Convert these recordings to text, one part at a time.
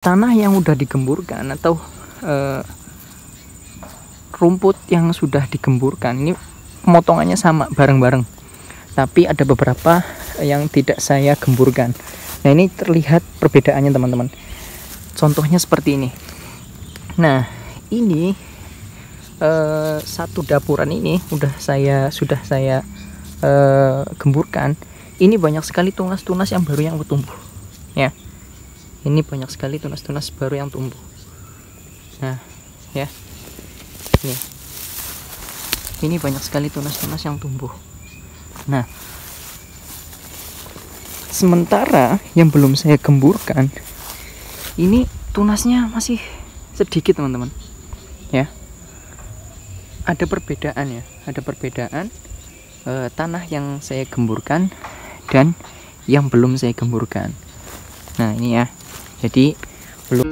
tanah yang udah digemburkan atau rumput yang sudah digemburkan ini pemotongannya sama bareng-bareng, tapi ada beberapa yang tidak saya gemburkan. Nah, ini terlihat perbedaannya teman-teman. Contohnya seperti ini. Nah, ini satu dapuran ini sudah saya gemburkan. Ini banyak sekali tunas-tunas yang baru yang bertumbuh ya. Ini banyak sekali tunas-tunas baru yang tumbuh. Nah, ya. Ini banyak sekali tunas-tunas yang tumbuh. Nah, sementara yang belum saya gemburkan, ini tunasnya masih sedikit teman-teman. Ya. Ada perbedaan ya. Ada perbedaan tanah yang saya gemburkan dan yang belum saya gemburkan. Nah, ini ya. Jadi belum.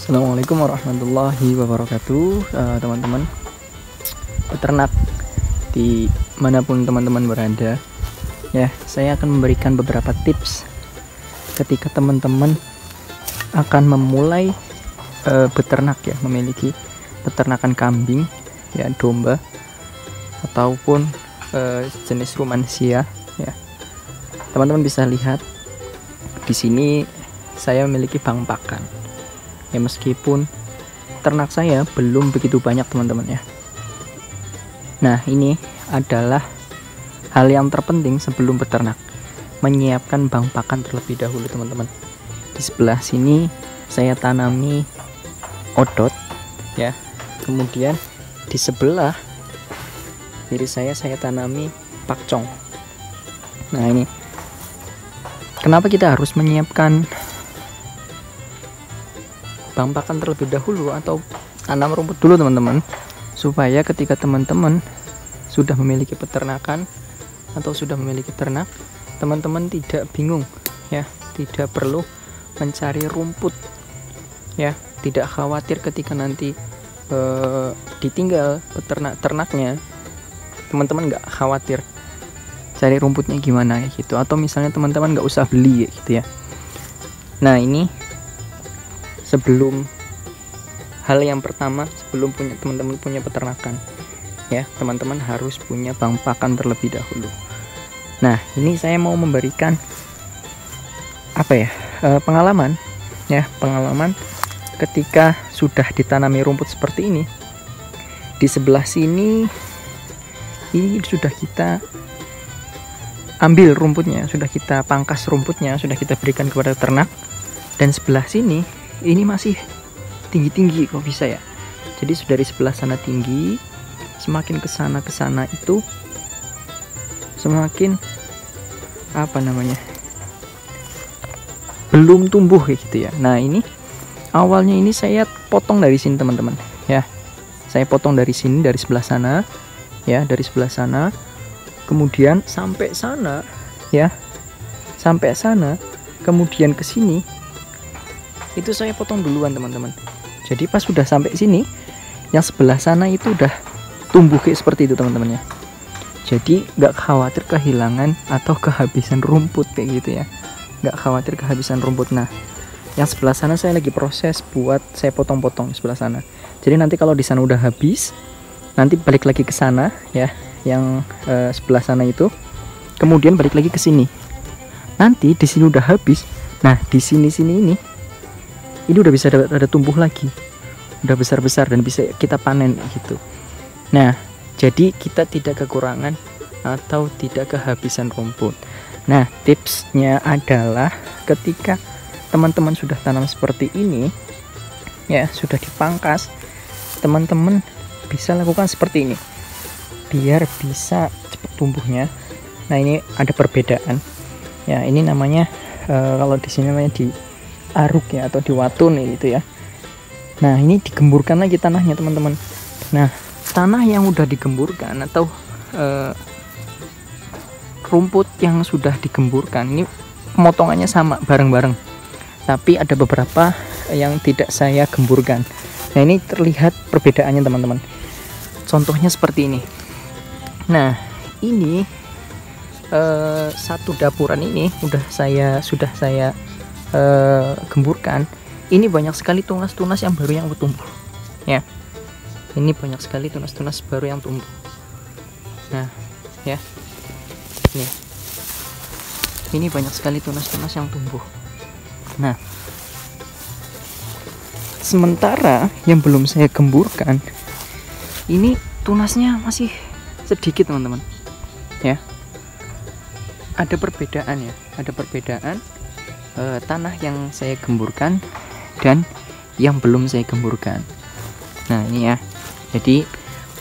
Assalamualaikum warahmatullahi wabarakatuh, teman-teman peternak dimanapun teman-teman berada. Ya, saya akan memberikan beberapa tips ketika teman-teman akan memulai beternak ya, memiliki peternakan kambing, ya, domba ataupun jenis rumansia. Ya, teman-teman bisa lihat di sini saya memiliki bang pakan. Ya, meskipun ternak saya belum begitu banyak teman-teman ya. Nah, ini adalah hal yang terpenting sebelum beternak, menyiapkan bang pakan terlebih dahulu teman-teman. Di sebelah sini saya tanami odot ya. Kemudian di sebelah kiri saya tanami pakcong. Nah, ini kenapa kita harus menyiapkan bang pakan terlebih dahulu atau tanam rumput dulu teman-teman, supaya ketika teman-teman sudah memiliki peternakan atau sudah memiliki ternak, teman-teman tidak bingung ya, tidak perlu mencari rumput ya, tidak khawatir ketika nanti ditinggal ternaknya, teman-teman nggak khawatir cari rumputnya gimana gitu, atau misalnya teman-teman nggak usah beli gitu ya. Nah, ini sebelum hal yang pertama, sebelum teman-teman punya peternakan ya, teman-teman harus punya bang pakan terlebih dahulu. Nah, ini saya mau memberikan apa ya, pengalaman ya, pengalaman ketika sudah ditanami rumput seperti ini. Di sebelah sini ini sudah kita ambil rumputnya, sudah kita pangkas rumputnya, sudah kita berikan kepada ternak, dan sebelah sini ini masih tinggi-tinggi kok bisa ya. Jadi dari sebelah sana tinggi, semakin ke sana itu semakin apa namanya, belum tumbuh kayak gitu ya. Nah, ini awalnya ini saya potong dari sini teman-teman ya. Saya potong dari sini, dari sebelah sana ya, dari sebelah sana. Kemudian sampai sana ya. Sampai sana, kemudian ke sini. Itu saya potong duluan teman-teman. Jadi pas sudah sampai sini, yang sebelah sana itu udah tumbuh kayak seperti itu teman-teman ya. Jadi nggak khawatir kehilangan atau kehabisan rumput kayak gitu ya, nggak khawatir kehabisan rumput. Nah, yang sebelah sana saya lagi proses buat saya potong-potong di sebelah sana. Jadi nanti kalau di sana udah habis, nanti balik lagi ke sana ya, yang sebelah sana itu, kemudian balik lagi ke sini. Nanti di sini udah habis. Nah, di sini ini udah bisa ada tumbuh lagi, udah besar-besar dan bisa kita panen gitu. Nah, jadi kita tidak kekurangan atau tidak kehabisan rumput. Nah, tipsnya adalah ketika teman-teman sudah tanam seperti ini ya, sudah dipangkas, teman-teman bisa lakukan seperti ini biar bisa cepat tumbuhnya. Nah, ini ada perbedaan ya, ini namanya kalau di sini namanya diaruk ya, atau diwatun gitu ya. Nah, ini digemburkan lagi tanahnya teman-teman. Nah, tanah yang udah digemburkan atau rumput yang sudah digemburkan ini pemotongannya sama bareng-bareng, tapi ada beberapa yang tidak saya gemburkan. Nah, ini terlihat perbedaannya teman-teman. Contohnya seperti ini. Nah, ini satu dapuran ini sudah saya gemburkan. Ini banyak sekali tunas-tunas yang baru yang tumbuh ya. Ini banyak sekali tunas-tunas baru yang tumbuh. Nah ya, ini banyak sekali tunas-tunas yang tumbuh. Nah, sementara yang belum saya gemburkan ini tunasnya masih sedikit teman-teman ya. Ada perbedaan ya, ada perbedaan tanah yang saya gemburkan dan yang belum saya gemburkan. Nah, ini ya, jadi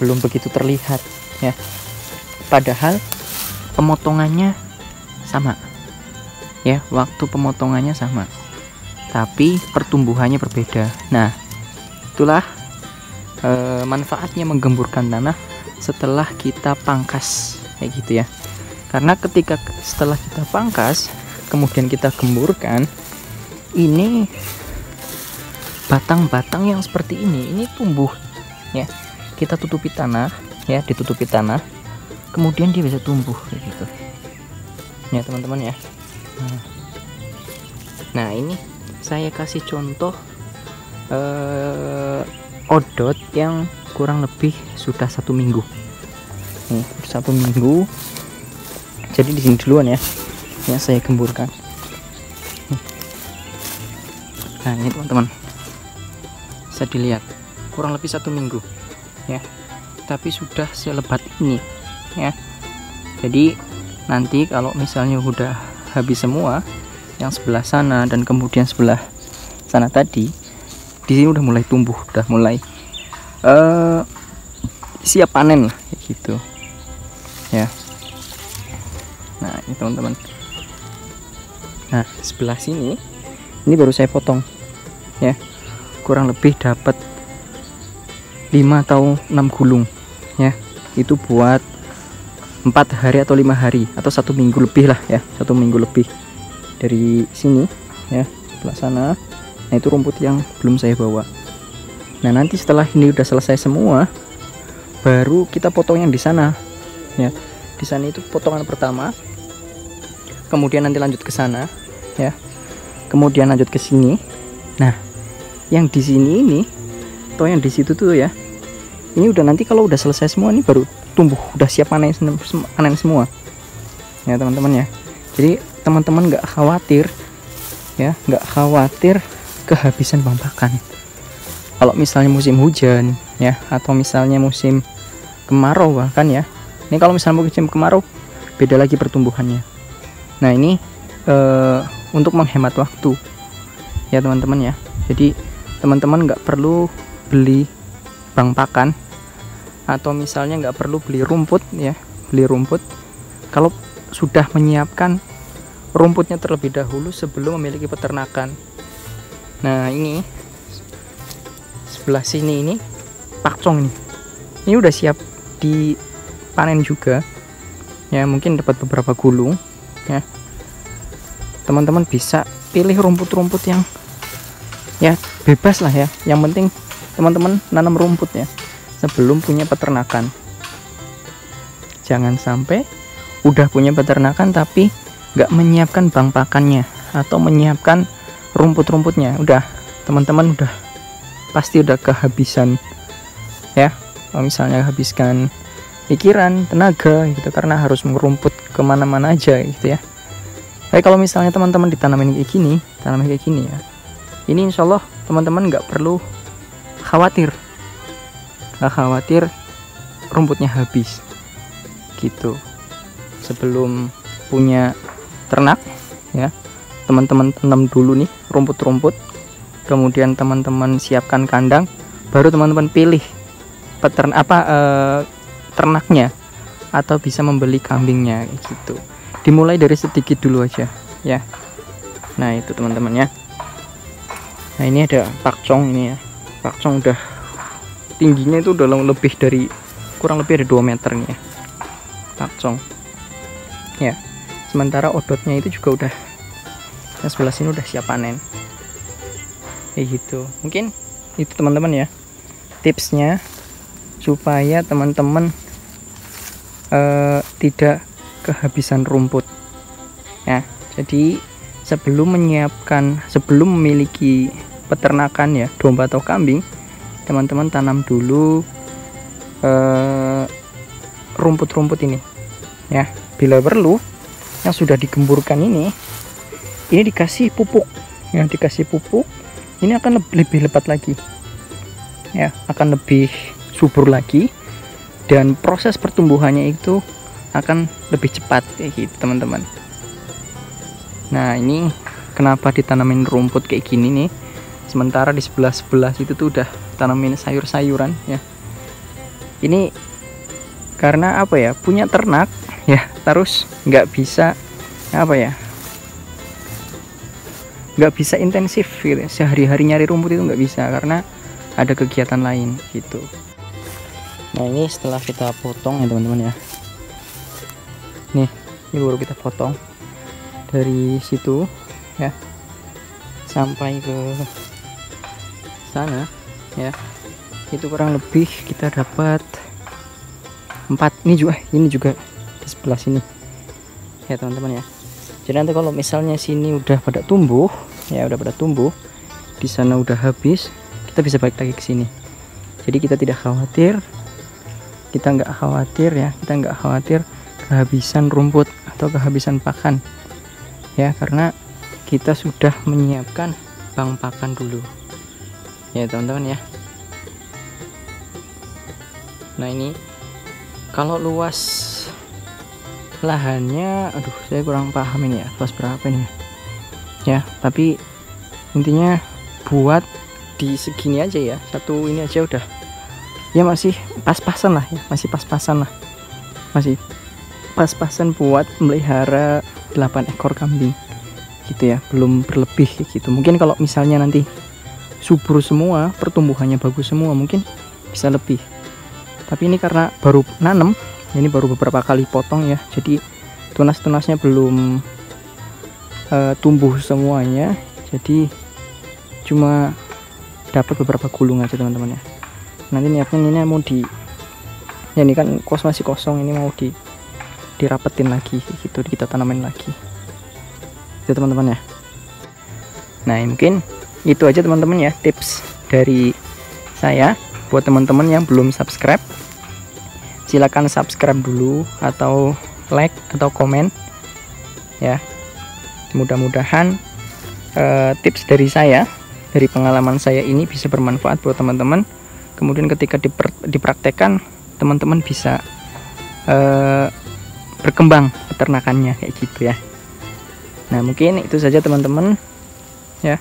belum begitu terlihat ya, padahal pemotongannya sama ya, waktu pemotongannya sama, tapi pertumbuhannya berbeda. Nah, itulah manfaatnya menggemburkan tanah setelah kita pangkas kayak gitu ya. Karena setelah kita pangkas kemudian kita gemburkan, ini batang-batang yang seperti ini tumbuh ya. Kita tutupi tanah ya, ditutupi tanah, kemudian dia bisa tumbuh kayak gitu ya teman-teman ya. Nah, ini saya kasih contoh odot yang kurang lebih sudah 1 minggu. Nih, 1 minggu. Jadi di sini duluan ya, yang saya gemburkan. Nah, ini teman-teman, bisa dilihat kurang lebih 1 minggu ya, tapi sudah selebat ini ya. Jadi nanti kalau misalnya udah habis semua yang sebelah sana dan kemudian sebelah sana tadi, di sini udah mulai tumbuh, udah mulai siap panen lah gitu ya. Nah, ini teman-teman. Nah, sebelah sini ini baru saya potong ya, kurang lebih dapat 5 atau 6 gulung ya. Itu buat 4 hari atau 5 hari atau 1 minggu lebih lah ya, 1 minggu lebih dari sini ya, sebelah sana. Nah, itu rumput yang belum saya bawa. Nah, nanti setelah ini udah selesai semua, baru kita potong yang di sana ya. Di sana itu potongan pertama, kemudian nanti lanjut ke sana ya, kemudian lanjut ke sini. Nah, yang di sini ini atau yang di situ tuh ya, ini udah nanti kalau udah selesai semua ini baru tumbuh, udah siap panen semua ya teman-teman ya. Jadi teman-teman nggak khawatir ya, nggak khawatir kehabisan bahan pakan. Kalau misalnya musim hujan ya, atau misalnya musim kemarau bahkan ya, ini kalau misalnya musim kemarau beda lagi pertumbuhannya. Nah, ini untuk menghemat waktu ya teman-teman ya. Jadi teman-teman nggak perlu beli bang pakan, atau misalnya nggak perlu beli rumput ya, beli rumput kalau sudah menyiapkan rumputnya terlebih dahulu sebelum memiliki peternakan. Nah, ini sebelah sini ini pakcong ini udah siap dipanen juga ya, mungkin dapat beberapa gulung ya. Teman-teman bisa pilih rumput-rumput yang ya bebas lah ya, yang penting teman-teman nanam rumput ya sebelum punya peternakan. Jangan sampai udah punya peternakan tapi nggak menyiapkan bang pakannya atau menyiapkan rumput-rumputnya, udah teman-teman udah pasti udah kehabisan ya, misalnya habiskan pikiran, tenaga gitu, karena harus merumput kemana-mana aja gitu ya. Tapi kalau misalnya teman-teman ditanamin kayak gini, tanamin kayak gini ya, ini insya Allah teman-teman nggak perlu khawatir, rumputnya habis gitu. Sebelum punya ternak ya, teman-teman tanam dulu nih rumput-rumput, kemudian teman-teman siapkan kandang, baru teman-teman pilih ternaknya, atau bisa membeli kambingnya gitu. Dimulai dari sedikit dulu aja ya. Nah itu teman-teman ya. Nah ini ada pakcong ini ya. Pakcong udah tingginya itu udah lebih dari, kurang lebih ada 2 meter nih ya, pakcong ya. Sementara odotnya itu juga udah, yang sebelah sini udah siap panen kayak gitu. Mungkin itu teman-teman ya tipsnya, supaya teman-teman tidak kehabisan rumput ya. Jadi sebelum memiliki peternakan ya, domba atau kambing, teman-teman tanam dulu rumput-rumput ini ya. Bila perlu, yang sudah digemburkan ini dikasih pupuk ya, dikasih pupuk, ini akan lebih lebat lagi ya, akan lebih subur lagi, dan proses pertumbuhannya itu akan lebih cepat kayak gitu teman-teman. Nah ini kenapa ditanamin rumput kayak gini nih, sementara di sebelah itu tuh udah tanamin sayur-sayuran ya. Ini karena apa ya, punya ternak ya, terus nggak bisa intensif gitu, sehari-hari nyari rumput itu nggak bisa karena ada kegiatan lain gitu. Nah ini setelah kita potong ya teman-teman ya, nih ini baru kita potong dari situ ya sampai ke sana ya, itu kurang lebih kita dapat 4. Ini juga di sebelah sini ya teman-teman ya. Jadi nanti kalau misalnya sini udah pada tumbuh ya, di sana udah habis, kita bisa balik lagi ke sini. Jadi kita tidak khawatir, kita nggak khawatir kehabisan rumput atau kehabisan pakan ya, karena kita sudah menyiapkan bank pakan dulu ya teman-teman ya. Nah ini kalau luas lahannya, aduh saya kurang paham ini ya, luas berapa ini ya, tapi intinya buat di segini aja ya, satu ini aja udah ya, masih pas-pasan lah ya, masih pas-pasan buat melihara 8 ekor kambing gitu ya, belum berlebih gitu. Mungkin kalau misalnya nanti subur semua, pertumbuhannya bagus semua, mungkin bisa lebih. Tapi ini karena baru nanam, ini baru beberapa kali potong ya, jadi tunas-tunasnya belum tumbuh semuanya, jadi cuma dapat beberapa gulung aja teman-teman ya. Nanti niatnya ini mau ya ini kan masih kosong, ini mau dirapetin lagi gitu, kita tanamin lagi itu teman-teman ya. Nah mungkin itu aja teman-teman ya, tips dari saya buat teman-teman yang belum subscribe. Silakan subscribe dulu, atau like atau komen ya. Mudah-mudahan tips dari saya, dari pengalaman saya ini bisa bermanfaat buat teman-teman. Kemudian ketika dipraktekkan, teman-teman bisa berkembang peternakannya kayak gitu ya. Nah mungkin itu saja teman-teman ya.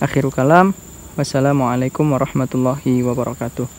Akhirul kalam, wassalamualaikum warahmatullahi wabarakatuh.